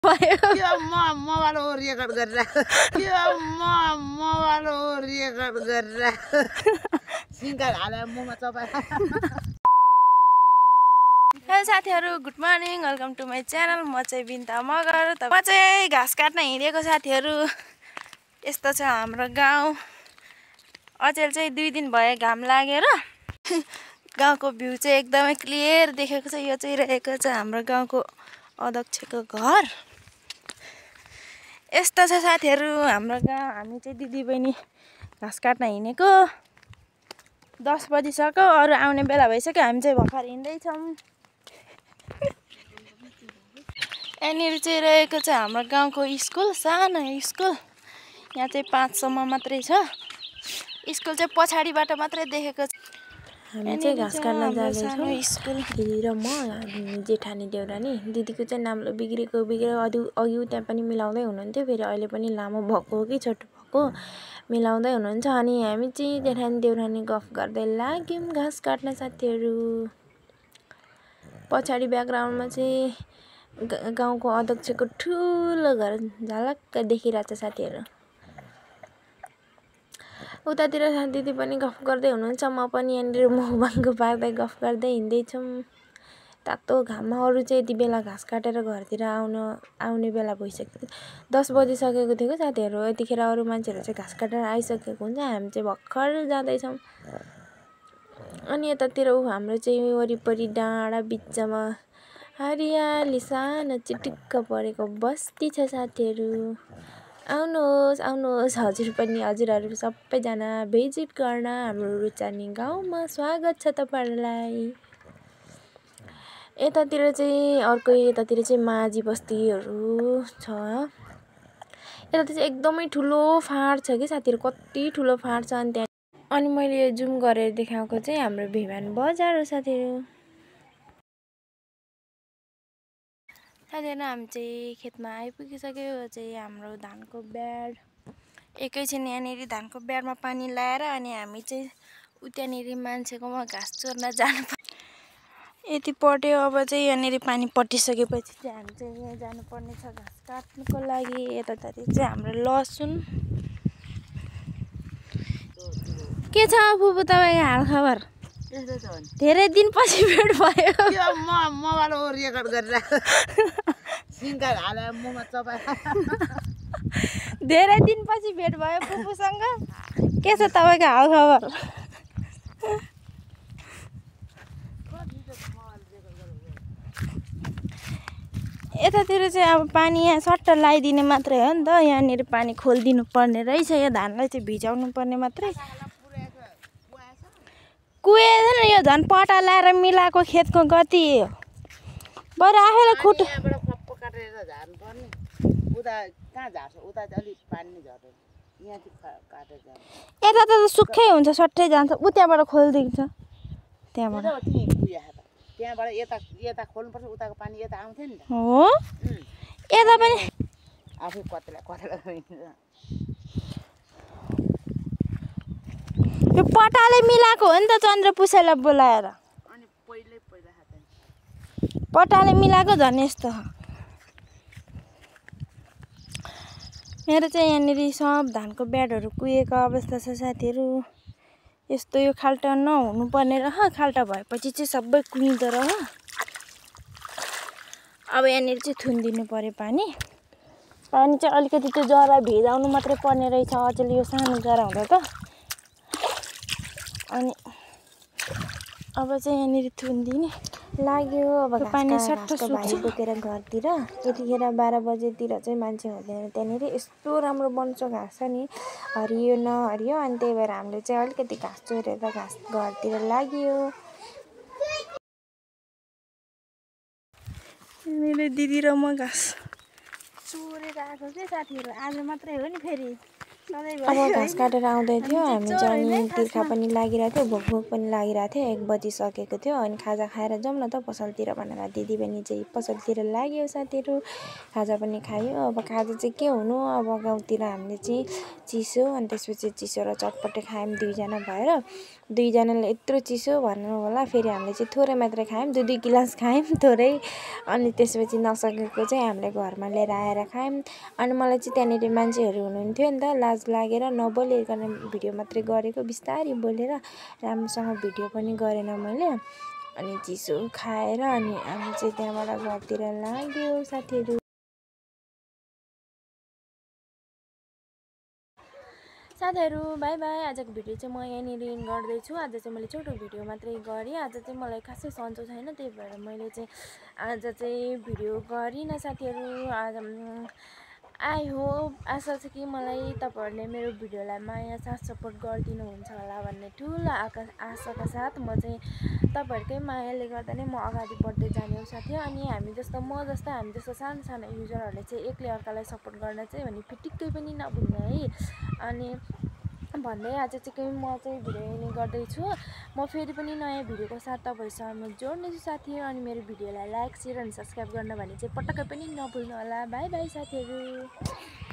यो mobile record गरिरहेको यो मोबाइल रेकर्ड गरिरहेको सिङ्गार हालेर मुखमा चपाएर। हेलो साथीहरू, good morning, welcome to my channel. म चाहिँ बिन्ता मगर। म चाहिँ घाँस काट्न हिँडेको साथीहरू। यस्तो छ हाम्रो गाउँ। अचेल चाहिँ 2 दिन भयो घाम लागेर। गाउँको भ्यू चाहिँ एकदमै क्लियर देखेको छ। यो चाहिँ रहेको छ हाम्रो गाउँको अध्यक्षको घर। यस्तो छ साथीहरू हाम्रो गाउँ। हामी चाहिँ दिदी बहिनी घाँस काट्न हिँडेको। 10 बजिसक्यो, अरू आउने बेला भइसक्यो। हामी चाहिँ भर्खर हिँड्दैछौँ। यहाँनिर चाहिँ रहेको छ हाम्रो गाउँको स्कुल, सानो स्कुल। यहाँ चाहिँ 5 सम्म मात्रै छ। स्कुल चाहिँ पछाडिबाट मात्रै देखेको छ। हामी चाहिँ घाँस काट्न जाँदैछौँ, दिदी र म, जेठानी देउरानी। दिदीको चाहिँ नाम बिग्रेको अघि त्यहाँ पनि मिलाउँदै हुनुहुन्थ्यो, फेरि अहिले पनि लामो भएको हो कि छोटो भएको मिलाउँदै हुनुहुन्छ। अनि हामी चाहिँ जेठानी देउरानी गफ गर्दै लाग्यौँ घाँस काट्न साथीहरू। पछाडि ब्याकग्राउन्डमा चाहिँ गाउँको अध्यक्षको ठुलो घर झलक्क देखिरहेछ साथीहरू। उतातिर दिदी पनि गफ गर्दै हुनुहुन्छ, म पनि यहाँनिर मुखबाङ्गो पार्दै गफ गर्दै हिँड्दैछौँ तातो घाममा। अरू चाहिँ यति बेला घाँस काटेर घरतिर आउने बेला भइसक्यो। 10 बजिसकेको थियो साथीहरू। यतिखेर अरू मान्छेहरू चाहिँ घाँस काटेर आइसकेको हुन्छ। हामी चाहिँ भर्खर जाँदैछौँ। अनि यतातिर हाम्रो चाहिँ वरिपरि डाँडा बिचमा हरियाली सानो चिटिक्क परेको बस्ती छ साथीहरू। आउनुहोस् आउनुहोस्, हजुरहरू सबैजना भिजिट गर्न हाम्रो रुचानी गाउँमा स्वागत छ तपाईँहरूलाई। यतातिर चाहिँ माझी बस्तीहरू छ। यता चाहिँ एकदमै ठुलो फाँड छ कि साथीहरू, कति ठुलो फाँड छ। अनि मैले यो जुम गरेर देखाएको चाहिँ हाम्रो भिमान बजार हो साथीहरू। साथीहरू हामी चाहिँ खेतमा आइपुगिसक्यो। यो चाहिँ हाम्रो धानको ब्याड। एकैछिन यहाँनिर धानको ब्याडमा पानी लाएर अनि हामी चाहिँ उतानिर मान्छेकोमा घाँस चोर्न जानु। यति पट्यो। अब चाहिँ यहाँनिर पानी पटिसकेपछि चाहिँ हामी चाहिँ यहाँ जानुपर्ने छ घाँस काट्नुको लागि। यतातिर चाहिँ हाम्रो लसुन। के छ फुपू तपाईँको हालखबर? धेरै दिनपछि भेट भयो। यो मोबाइल रेकर्ड गरिरहेको सिङ्गार हालेर मुखमा चपाएर। धेरै दिनपछि भेट भयो फुपूसँग। के छ तपाईँको हालखबर? यतातिर चाहिँ अब पानी यहाँ सट्ट लगाइदिने मात्रै हो नि त। यहाँनिर पानी खोलिदिनु पर्ने रहेछ। यो धानलाई चाहिँ भिजाउनु पर्ने मात्रै। कुहेदैन, यो झन् पटा लाएर मिलाएको खेतको गति हो। बरु आफैलाई खुट्टा खप्प काटेर झार्नु पर्ने। उता कहाँ झार्छ? उता चाहिँ अलिक पानी नै झर्दैन। यहाँ चाहिँ काटेर जान्छ। यता त सुक्खै हुन्छ, सट्टै जान्छ। त्यहाँबाट खोलिदिन्छ। त्यहाँबाट त्यहाँबाट यता खोल्नुपर्छ। उताको पानी यता आउँथ्यो नि त। हो, यता पनि आफै कतैलाई यो पटाले मिलाएको हो नि त, चन्द्रपुसेलाई बोलाएर। अनि पहिला पटाले मिलाएको झन् यस्तो। मेरो चाहिँ यहाँनिर सब धानको ब्याडहरू कुहेको अवस्था छ साथीहरू। यस्तो यो खाल्टा नहुनुपर्ने रह, खाल्टा भएपछि चाहिँ सबै कुहिँदो रह। अब यहाँनिर चाहिँ थुनिदिनु पर्यो पानी चाहिँ अलिकति त्यो जरा भिजाउनु मात्रै पर्ने रहेछ। अचेल यो सानो जरा हुँदा त। अनि अब चाहिँ यहाँनिर थुनिदिने लाग्यो। अब पानी सट्ट भाइ बोकेर घरतिर। यतिखेर 12 बजेतिर चाहिँ मान्छे हुँदैन त्यहाँनिर। यस्तो राम्रो बन्छ घाँस छ नि, हरियो न हरियो। अनि त्यही भएर हामीले चाहिँ अलिकति घाँस चोरेर घाँस घरतिर लाग्यो। मेरो दिदी र म घाँस चोरेर आएको के साथीहरू। आज मात्रै हो नि, फेरि अब घाँस काटेर आउँदै थियो हामी चाहिँ अनि तिर्खा पनि लागिरहेको थियो भोक पनि लागिरहेको थियो 1 बजिसकेको थियो अनि खाजा खाएर जाउँ न त पसलतिर भनेर दिदीबहिनी चाहिँ पसलतिर लाग्यो साथीहरू खाजा पनि खायो अब खाजा चाहिँ के हुनु अब गाउँतिर हामीले चाहिँ चिसो अनि त्यसपछि चिसो र चटपटे खायौँ 2 जना भएर 2 जनाले यत्रो चिसो भन्नु होला फेरि हामीले चाहिँ थोरै मात्रै खायौँ 2 गिलास खायौँ थोरै अनि त्यसपछि नसकेको चाहिँ हामीले घरमा लिएर आएर खायौँ अनि मलाई चाहिँ त्यहाँनिर मान्छेहरू हुनुहुन्थ्यो नि त लाज लागेर नबोलिकन भिडियो मात्रै गरेको बिस्तारै बोलेर राम्रोसँग भिडियो पनि गरेन मैले अनि चिसो खाएर अनि हामी चाहिँ त्यहाँबाट घरतिर लाग्यो साथीहरू बाई बाई आजको भिडियो चाहिँ म यहाँनिर इन गर्दैछु आज चाहिँ मैले छोटो भिडियो मात्रै गरेँ आज चाहिँ मलाई खासै सन्चो छैन त्यही भएर मैले चाहिँ आज चाहिँ भिडियो गरिनँ साथीहरू आज आई होप आशा छ कि मलाई तपाईहरुले मेरो भिडियोलाई माया साथ सपोर्ट गरिदिनुहुन्छ होला भन्ने ठुलो आशाका साथ म चाहिँ तपाईहरुकै मायाले गर्दा नै म अगाडि बढ्दै जाने हो साथी अनि हामी जस्तो हामी जस्तो सानो सानो युजरहरूले चाहिँ एकले अर्कालाई सपोर्ट गर्न चाहिँ भने फिटिक्कै पनि नभुल्नु है अनि भन्दै आज चाहिँ म चाहिँ भिडियो एडिट गर्दैछु म फेरि पनि नयाँ भिडियोको साथ तपाईहरुसँग जोड्नेछु साथीहरु अनि मेरो भिडियोलाई लाइक शेयर अनि सब्स्क्राइब गर्न भने चाहिँ पटक्कै पनि नभुल्नु होला बाइ बाइ साथीहरु